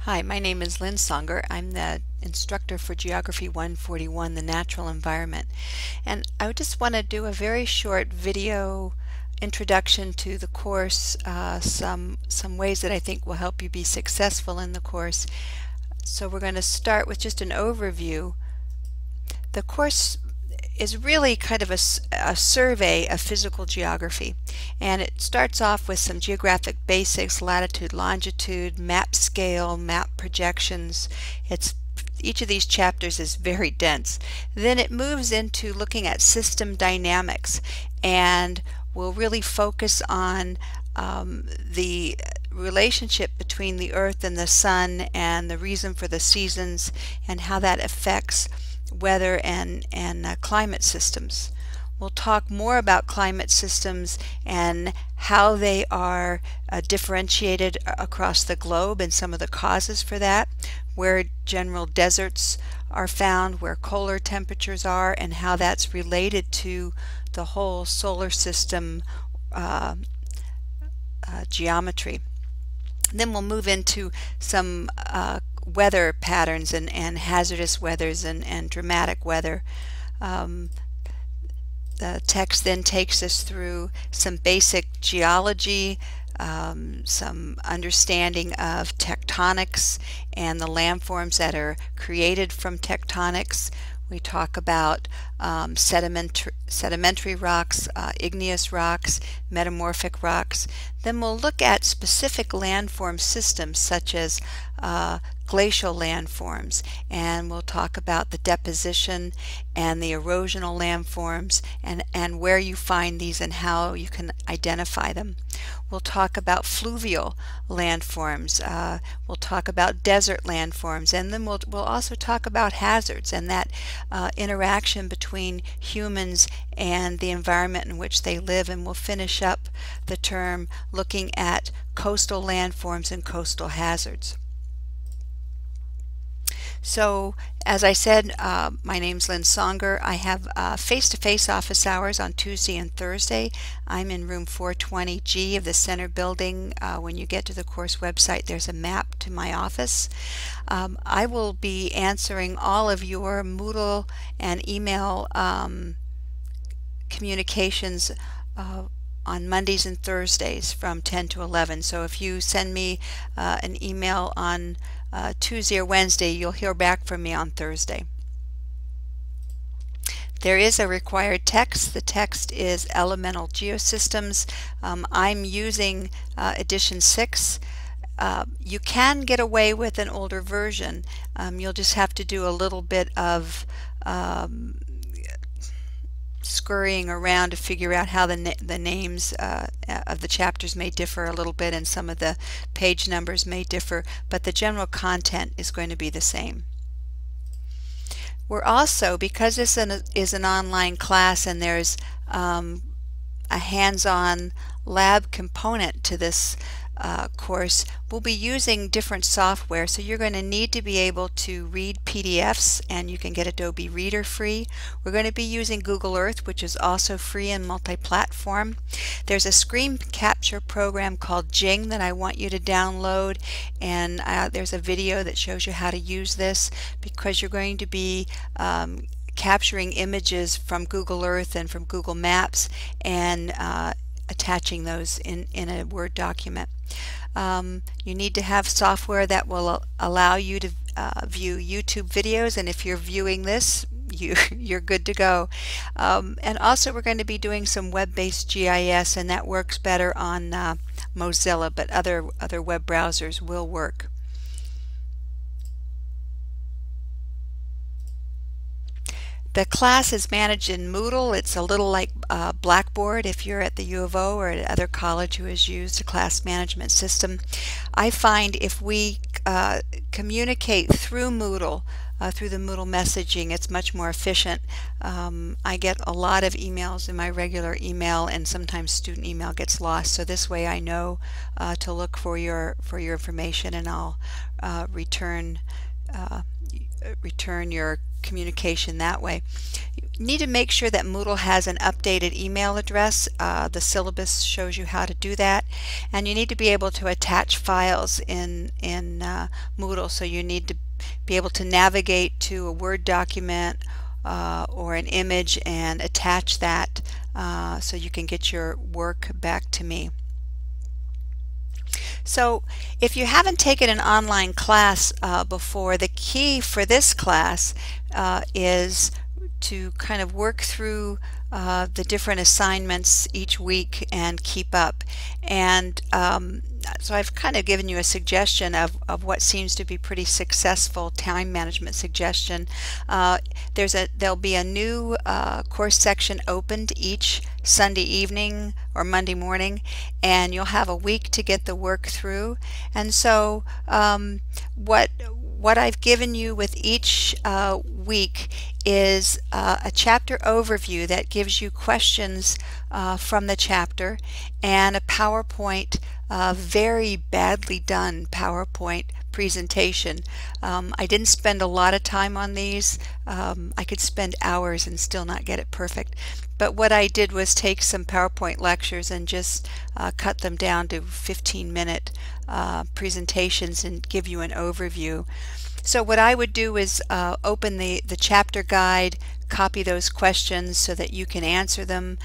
Hi, my name is Lynn Songer. I'm the instructor for Geography 141, the natural environment. And I just want to do a very short video introduction to the course, some ways that I think will help you be successful in the course. So we're going to start with just an overview. The course is really kind of a survey of physical geography, and it starts off with some geographic basics: latitude, longitude, map scale, map projections. Each of these chapters is very dense. Then it moves into looking at system dynamics, and we'll really focus on the relationship between the Earth and the Sun, and the reason for the seasons, and how that affects weather and climate systems. We'll talk more about climate systems and how they are differentiated across the globe, and some of the causes for that, where general deserts are found, where polar temperatures are, and how that's related to the whole solar system geometry. Then we'll move into some weather patterns and hazardous weathers and dramatic weather. The text then takes us through some basic geology, some understanding of tectonics and the landforms that are created from tectonics. We talk about sedimentary rocks, igneous rocks, metamorphic rocks. Then we'll look at specific landform systems such as glacial landforms, and we'll talk about the deposition and the erosional landforms, and where you find these and how you can identify them. We'll talk about fluvial landforms. We'll talk about desert landforms, and then we'll also talk about hazards and that interaction between humans and the environment in which they live. And we'll finish up the term looking at coastal landforms and coastal hazards. So, as I said, my name's Lynn Songer. I have face-to-face office hours on Tuesday and Thursday. I'm in room 420G of the center building. When you get to the course website, there's a map to my office. I will be answering all of your Moodle and email communications on Mondays and Thursdays from 10 to 11. So if you send me an email on Tuesday or Wednesday, you'll hear back from me on Thursday. There is a required text. The text is Elemental Geosystems. I'm using edition 6. You can get away with an older version. You'll just have to do a little bit of scurrying around to figure out how the names of the chapters may differ a little bit, and some of the page numbers may differ, but the general content is going to be the same. We're also, because this is an online class and there's a hands-on lab component to this course, we'll be using different software. So you're going to need to be able to read PDFs, and you can get Adobe Reader free. We're going to be using Google Earth, which is also free and multi-platform. There's a screen capture program called Jing that I want you to download, and there's a video that shows you how to use this, because you're going to be capturing images from Google Earth and from Google Maps and attaching those in a Word document. You need to have software that will allow you to view YouTube videos, and if you're viewing this, you're good to go. And also we're going to be doing some web-based GIS, and that works better on Mozilla, but other web browsers will work. The class is managed in Moodle. It's a little like Blackboard if you're at the U of O or at other college who has used a class management system. I find if we communicate through Moodle, through the Moodle messaging, it's much more efficient. I get a lot of emails in my regular email, and sometimes student email gets lost. So this way I know to look for your information, and I'll return your communication that way. need to make sure that Moodle has an updated email address. The syllabus shows you how to do that, and you need to be able to attach files in Moodle. So you need to be able to navigate to a Word document or an image and attach that so you can get your work back to me. So if you haven't taken an online class before, the key for this class is to kind of work through the different assignments each week and keep up. And so I've kind of given you a suggestion of what seems to be pretty successful time management suggestion. There'll be a new course section opened each Sunday evening or Monday morning, and you'll have a week to get the work through. And so what I've given you with each week is a chapter overview that gives you questions from the chapter, and a PowerPoint, very badly done PowerPoint presentation. I didn't spend a lot of time on these. I could spend hours and still not get it perfect. But what I did was take some PowerPoint lectures and just cut them down to 15-minute presentations and give you an overview. So what I would do is open the chapter guide, copy those questions so that you can answer them,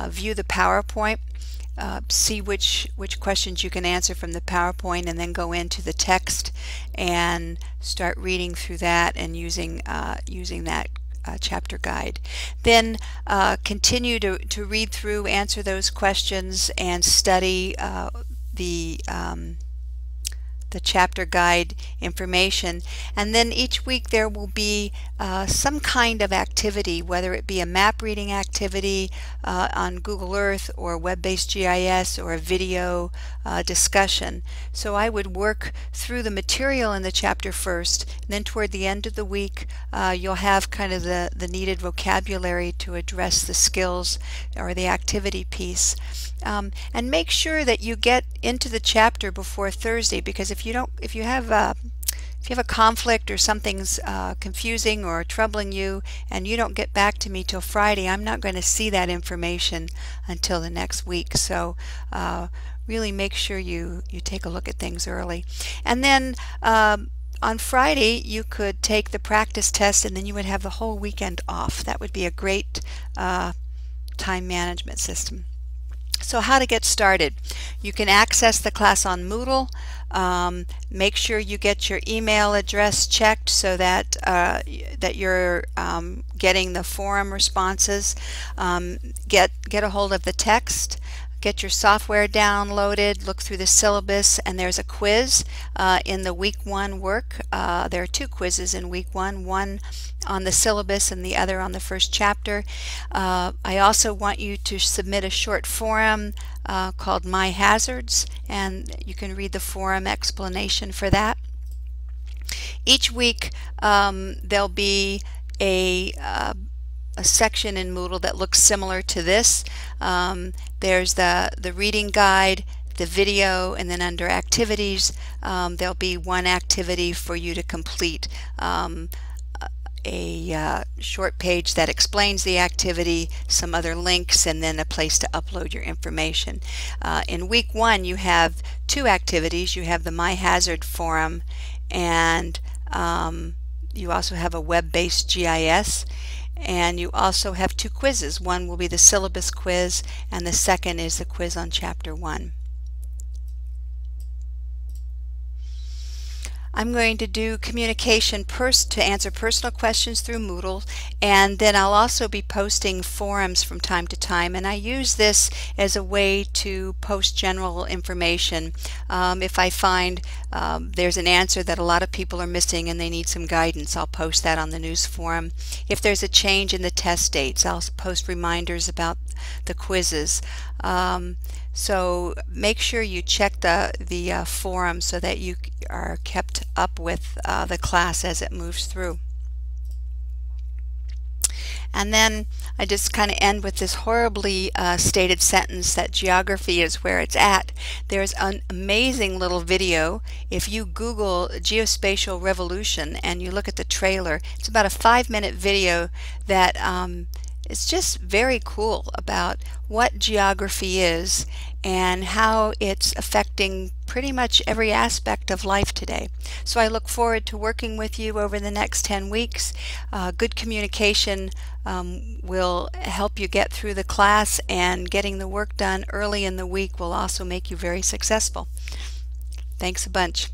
view the PowerPoint, see which questions you can answer from the PowerPoint, and then go into the text and start reading through that and using that chapter guide. Then continue to read through, answer those questions, and study the chapter guide information. And then each week there will be some kind of activity, whether it be a map reading activity on Google Earth or web-based GIS, or a video discussion. So I would work through the material in the chapter first, and then toward the end of the week you'll have kind of the needed vocabulary to address the skills or the activity piece. And make sure that you get into the chapter before Thursday, because if you have a conflict or something's confusing or troubling you and you don't get back to me till Friday, I'm not going to see that information until the next week. So really make sure you take a look at things early. And then on Friday you could take the practice test, and then you would have the whole weekend off. That would be a great time management system. So how to get started? You can access the class on Moodle. Make sure you get your email address checked so that that you're getting the forum responses. Get a hold of the text. Get your software downloaded, look through the syllabus, and there's a quiz in the week 1 work. There are 2 quizzes in week 1, one on the syllabus and the other on the first chapter. I also want you to submit a short forum called My Hazards, and you can read the forum explanation for that. Each week there'll be a section in Moodle that looks similar to this. There's the reading guide, the video, and then under activities there'll be one activity for you to complete. A short page that explains the activity, some other links, and then a place to upload your information. In week 1 you have 2 activities. You have the My Hazard forum, and you also have a web-based GIS. And you also have 2 quizzes. One will be the syllabus quiz, and the second is the quiz on chapter 1. I'm going to do communication to answer personal questions through Moodle, and then I'll also be posting forums from time to time, and I use this as a way to post general information. If I find there's an answer that a lot of people are missing and they need some guidance, I'll post that on the news forum. If there's a change in the test dates, I'll post reminders about the quizzes. So make sure you check the forum so that you are kept up with the class as it moves through. And then I just kind of end with this horribly stated sentence that geography is where it's at. There's an amazing little video. If you Google Geospatial Revolution and you look at the trailer, it's about a 5-minute video that It's just very cool about what geography is and how it's affecting pretty much every aspect of life today. So I look forward to working with you over the next 10 weeks. Good communication will help you get through the class, and getting the work done early in the week will also make you very successful. Thanks a bunch.